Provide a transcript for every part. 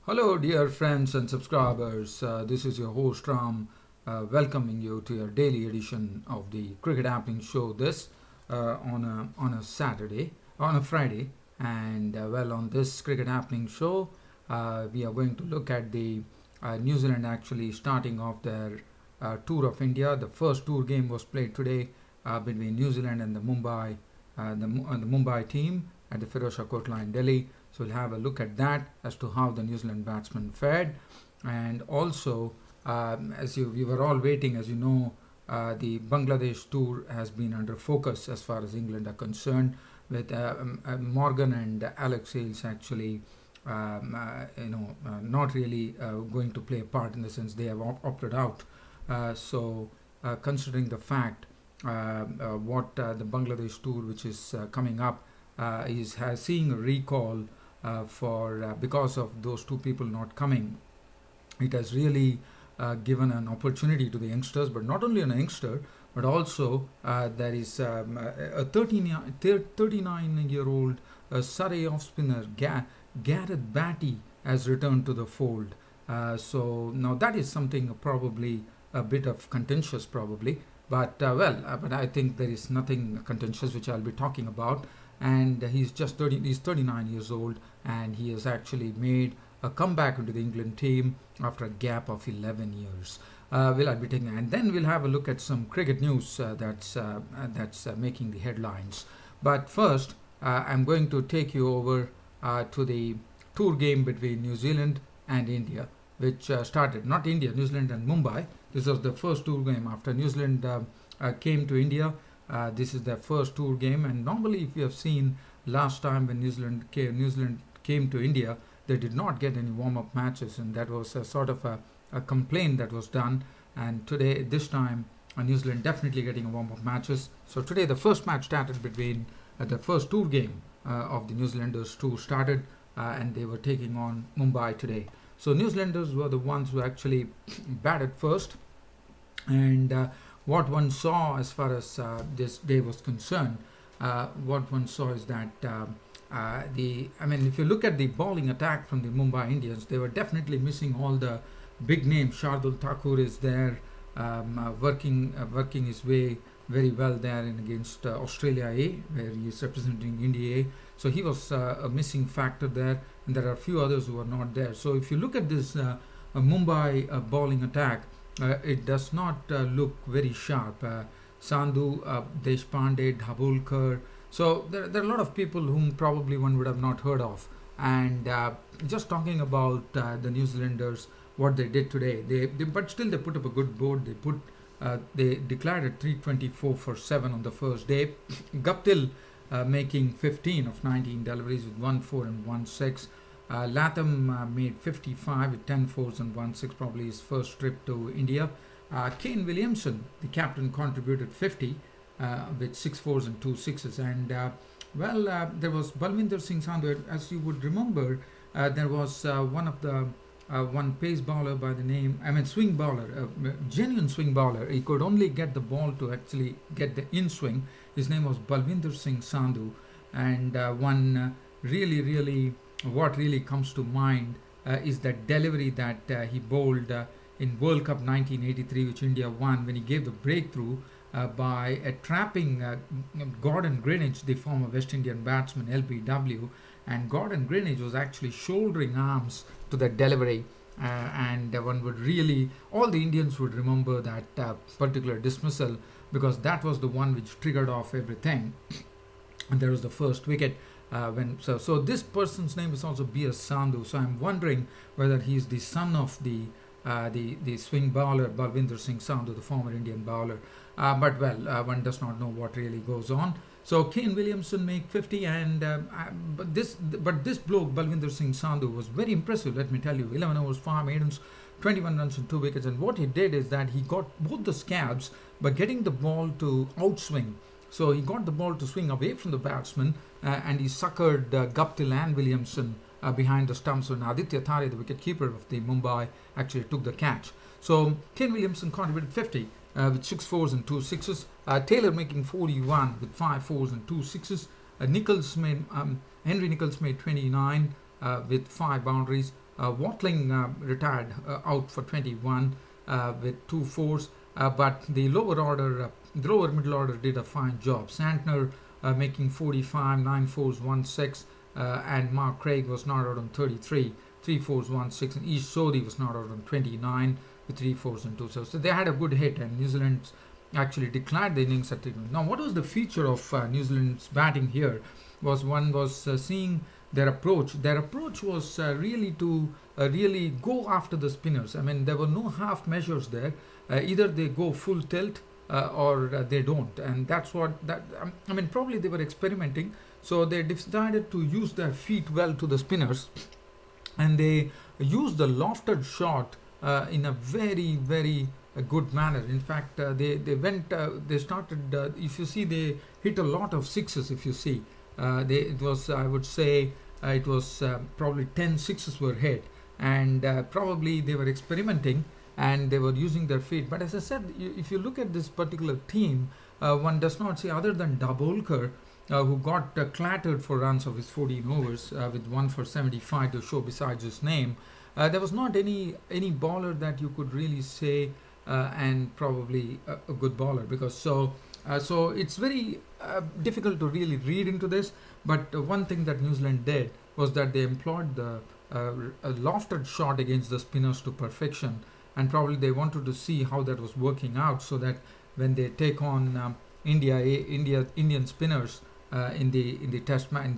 Hello, dear friends and subscribers. This is your host Ram, welcoming you to your daily edition of the Cricket Happening Show. This on a Saturday, on a Friday, and on this Cricket Happening Show, we are going to look at the New Zealand actually starting off their tour of India. The first tour game was played today between New Zealand and the Mumbai team at the Firozshah Kotla in Delhi. So we'll have a look at that as to how the New Zealand batsmen fared, and also we were all waiting, as you know, the Bangladesh tour has been under focus as far as England are concerned, with Morgan and Alex Hales actually, not really going to play a part in the sense they have opted out. Considering the fact what the Bangladesh tour, which is coming up, has seeing a recall because of those two people not coming. It has really given an opportunity to the youngsters, but not only an youngster, but also there is a 39-year-old Surrey off-spinner Gareth Batty has returned to the fold. So now that is something probably a bit of contentious, probably, but I think there is nothing contentious which I'll be talking about. And he's 39 years old, and he has actually made a comeback into the England team after a gap of 11 years. I'll be taking, and then we'll have a look at some cricket news that's making the headlines. But first, I'm going to take you over to the tour game between New Zealand and India, which started, not India, New Zealand and Mumbai. This was the first tour game after New Zealand came to India. This is their first tour game, and normally, if you have seen last time when New Zealand came to India, they did not get any warm-up matches, and that was a sort of a complaint that was done. And this time, New Zealand definitely getting warm-up matches. So today, the first match started between the first tour game of the New Zealanders tour started, and they were taking on Mumbai today. So New Zealanders were the ones who actually batted first, and what one saw as far as this day was concerned, what one saw is that if you look at the bowling attack from the Mumbai Indians, they were definitely missing all the big names. Shardul Thakur is there, working his way very well there against Australia A, where he is representing India A. So he was a missing factor there, and there are a few others who are not there. So if you look at this Mumbai bowling attack, it does not look very sharp. Sandhu, Deshpande, Dhabulkar. So there are a lot of people whom probably one would have not heard of. And just talking about the New Zealanders, what they did today, but still they put up a good board. They declared it 324 for 7 on the first day. Guptill making 15 of 19 deliveries with 1-4 and 1-6. Latham made 55 with 10 fours and 1-6, probably his first trip to India. Kane Williamson, the captain, contributed 50 with 6 fours and 2 sixes. And there was Balwinder Singh Sandhu. As you would remember, there was one pace bowler by the name, swing bowler, a genuine swing bowler. He could only get the ball to actually get the in swing. His name was Balwinder Singh Sandhu, and what really comes to mind is that delivery that he bowled in World Cup 1983, which India won, when he gave the breakthrough by trapping Gordon Greenidge, the former West Indian batsman, LBW, and Gordon Greenidge was actually shouldering arms to that delivery, and one would really, all the Indians would remember that particular dismissal, because that was the one which triggered off everything. And there was the first wicket. So this person's name is also B.S. Sandhu. So I'm wondering whether he is the son of the swing bowler Balwinder Singh Sandhu, the former Indian bowler. One does not know what really goes on. So Kane Williamson make 50, and but this bloke Balwinder Singh Sandhu was very impressive. Let me tell you, 11 overs, 5 maidens, 21 runs and 2 wickets. And what he did is that he got both the scabs by getting the ball to outswing. So he got the ball to swing away from the batsman, and he suckered Guptill and Williamson behind the stumps when Aditya Thare, the wicketkeeper of the Mumbai, actually took the catch. So Kane Williamson contributed 50 with 6 fours and 2 sixes. Taylor making 41 with 5 fours and 2 sixes. Henry Nicholls made 29 with 5 boundaries. Watling retired out for 21 with 2 fours, but the lower middle order did a fine job. Santner making 45, 9 fours, 1 6, and Mark Craig was not out on 33, 3 4s, 1 6, and Ish Sodhi was not out on 29 with 3 4s and 2 7. So they had a good hit, and New Zealand actually declared the innings at 3. Now, what was the feature of New Zealand's batting here? Was seeing their approach. Their approach was really to really go after the spinners. I mean, there were no half measures there. Either they go full tilt or they don't, and that's what that. I mean, probably they were experimenting, so they decided to use their feet well to the spinners, and they used the lofted shot in a very good manner. In fact, they started. If you see, they hit a lot of sixes. If you see, it was, I would say, it was probably 10 sixes were hit, and probably they were experimenting and they were using their feet. But as I said, if you look at this particular team, one does not see, other than Dabolkar, who got clattered for runs of his 14 overs with 1 for 75 to show besides his name. There was not any bowler that you could really say, and probably a good bowler, because so it's very difficult to really read into this. But one thing that New Zealand did was that they employed the a lofted shot against the spinners to perfection, and probably they wanted to see how that was working out, so that when they take on Indian spinners in the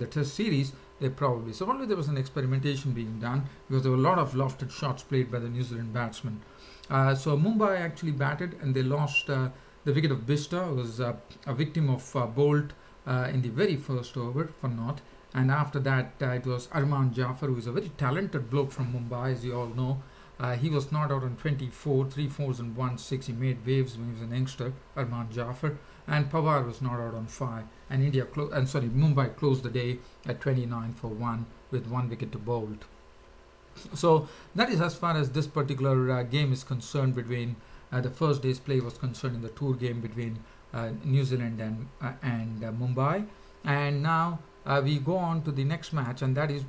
test series, probably there was an experimentation being done, because there were a lot of lofted shots played by the New Zealand batsmen. So Mumbai actually batted, and they lost the wicket of Bista, who was a victim of Bolt in the very first over for naught. And after that, it was Arman Jafar, who is a very talented bloke from Mumbai, as you all know. He was not out on 24, 3 4s and 1 6. He made waves when he was an youngster, Arman Jafar. And Pawar was not out on 5. And Mumbai closed the day at 29 for 1 with 1 wicket to Bolt. So that is as far as this particular game is concerned. Between the first day's play was concerned in the tour game between New Zealand and Mumbai. And now we go on to the next match, and that is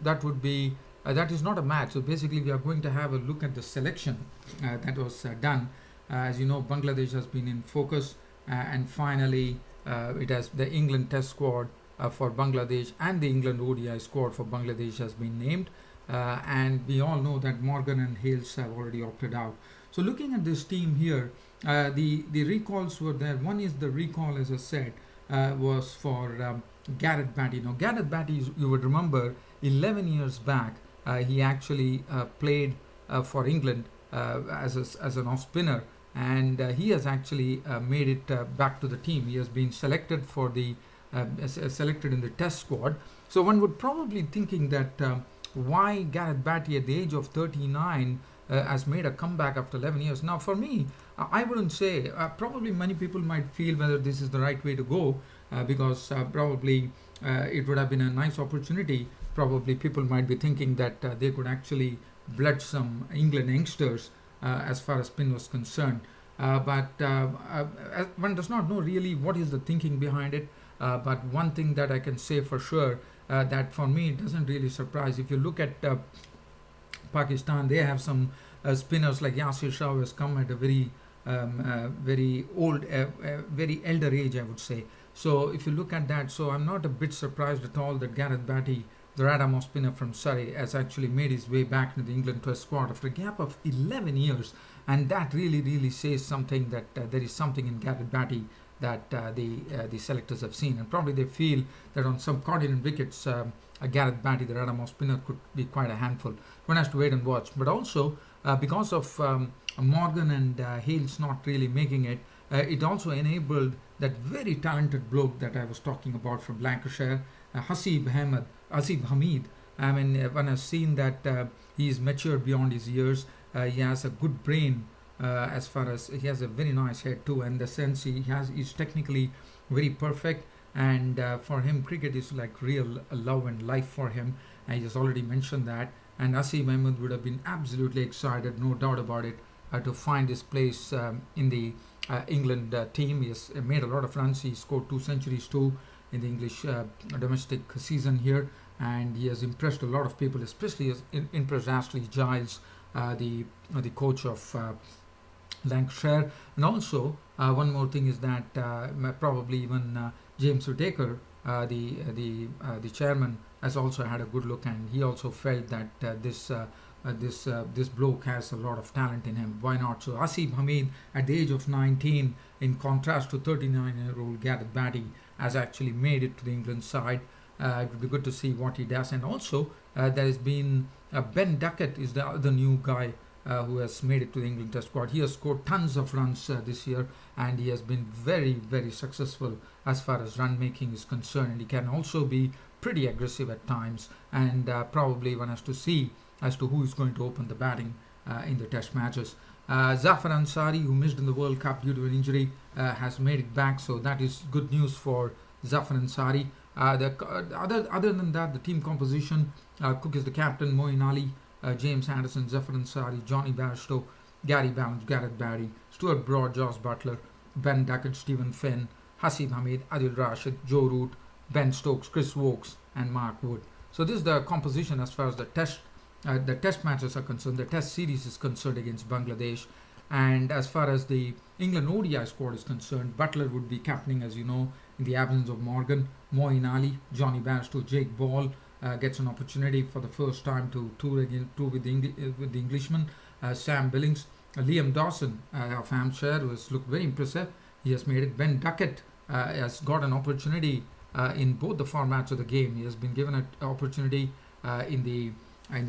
not a match. So basically, we are going to have a look at the selection that was done. As you know, Bangladesh has been in focus, and finally, it has the England Test squad for Bangladesh and the England ODI squad for Bangladesh has been named. And we all know that Morgan and Hales have already opted out. So looking at this team here, the recalls were there. One is the recall, as I said, was for Gareth Batty. Now, Gareth Batty, you would remember, 11 years back, he actually played for England as an off-spinner, and he has actually made it back to the team. He has been selected selected in the Test squad. So one would probably thinking that why Gareth Batty at the age of 39 has made a comeback after 11 years. Now, for me, I wouldn't say, probably many people might feel whether this is the right way to go, because probably it would have been a nice opportunity. Probably people might be thinking that they could actually blood some England youngsters as far as spin was concerned. But one does not know really what is the thinking behind it. But one thing that I can say for sure, that for me it doesn't really surprise. If you look at Pakistan, they have some spinners like Yasir Shah, who has come at a very old, very elder age, I would say. So if you look at that, so I'm not a bit surprised at all that Gareth Batty, the Radham off spinner from Surrey, has actually made his way back into the England Test squad after a gap of 11 years. And that really says something, that there is something in Gareth Batty that the selectors have seen. And probably they feel that on some continent wickets, Gareth Batty, the Radham off spinner, could be quite a handful. One has to wait and watch. But also, because of Morgan and Hales not really making it, it also enabled that very talented bloke that I was talking about from Lancashire, Hasib Hameed. I mean, one has seen that he is mature beyond his years. He has a good brain, as far as he has a very nice head too, and the sense he's technically very perfect. And for him, cricket is like real love and life for him. And he has already mentioned that. And Hasib Hameed would have been absolutely excited, no doubt about it, to find his place in the England team. He has made a lot of runs. He scored 2 centuries too in the English domestic season here. and he has impressed a lot of people, especially has impressed Ashley Giles, the coach of Lancashire. And also, one more thing is that probably even James Whittaker, the chairman, has also had a good look, and he also felt that this bloke has a lot of talent in him. Why not? So Hasib Hameed, at the age of 19, in contrast to 39-year-old Gareth Batty, has actually made it to the England side. It would be good to see what he does. And also, there has been Ben Duckett is the other new guy who has made it to the England Test squad. He has scored tons of runs this year, and he has been very, very successful as far as run making is concerned. And he can also be pretty aggressive at times, and probably one has to see as to who is going to open the batting in the Test matches. Zafar Ansari, who missed in the World Cup due to an injury, has made it back, so that is good news for Zafar Ansari. Other than that, the team composition: Cook is the captain, Moeen Ali, James Anderson, Zafar Ansari, Johnny Bairstow, Gary Ballance, Gareth Batty, Stuart Broad, Josh Buttler, Ben Duckett, Stephen Finn, Hasib Hameed, Adil Rashid, Joe Root, Ben Stokes, Chris Wokes, and Mark Wood. So this is the composition as far as the test matches are concerned. The test series is concerned against Bangladesh. And as far as the England ODI squad is concerned, Buttler would be captaining, as you know, in the absence of Morgan. Moeen Ali, Johnny Bairstow, Jake Ball gets an opportunity for the first time to tour with the Englishman. Sam Billings, Liam Dawson of Hampshire, who has looked very impressive. He has made it. Ben Duckett has got an opportunity in both the formats of the game. He has been given an opportunity in the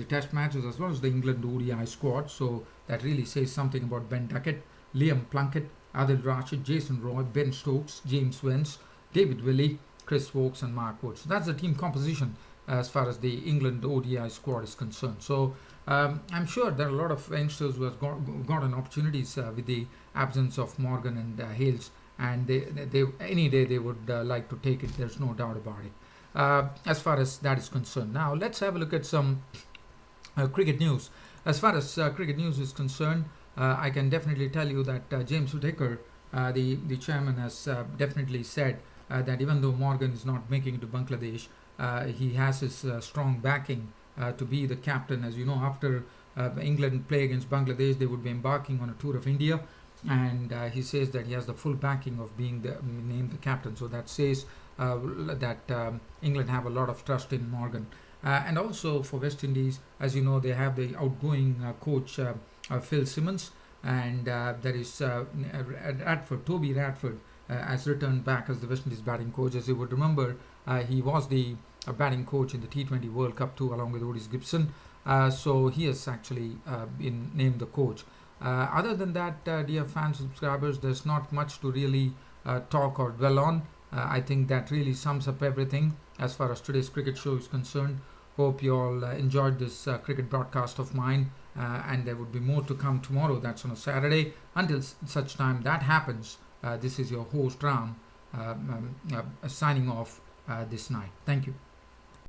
Test matches as well as the England ODI squad. So that really says something about Ben Duckett, Liam Plunkett, Adil Rashid, Jason Roy, Ben Stokes, James Wentz, David Willey, Chris Wokes, and Mark Wood. So that's the team composition as far as the England ODI squad is concerned. So I'm sure there are a lot of youngsters who have gotten opportunities with the absence of Morgan and Hales, and they any day they would like to take it. There's no doubt about it. As far as that is concerned. Now let's have a look at some cricket news. As far as cricket news is concerned, I can definitely tell you that James Whittaker, the chairman, has definitely said that even though Morgan is not making it to Bangladesh, he has his strong backing to be the captain. As you know, after England play against Bangladesh, they would be embarking on a tour of India, and he says that he has the full backing of being named the captain. So that says that England have a lot of trust in Morgan. And also for West Indies, as you know, they have the outgoing coach Phil Simmons, and there is Toby Radford has returned back as the West Indies batting coach. As you would remember, he was the batting coach in the T20 World Cup too, along with Otis Gibson. So he has actually been named the coach. Other than that, dear fans and subscribers, there's not much to really talk or dwell on. I think that really sums up everything as far as today's cricket show is concerned. Hope you all enjoyed this cricket broadcast of mine, and there would be more to come tomorrow. That's on a Saturday. Until such time that happens, this is your host Ram signing off this night. Thank you.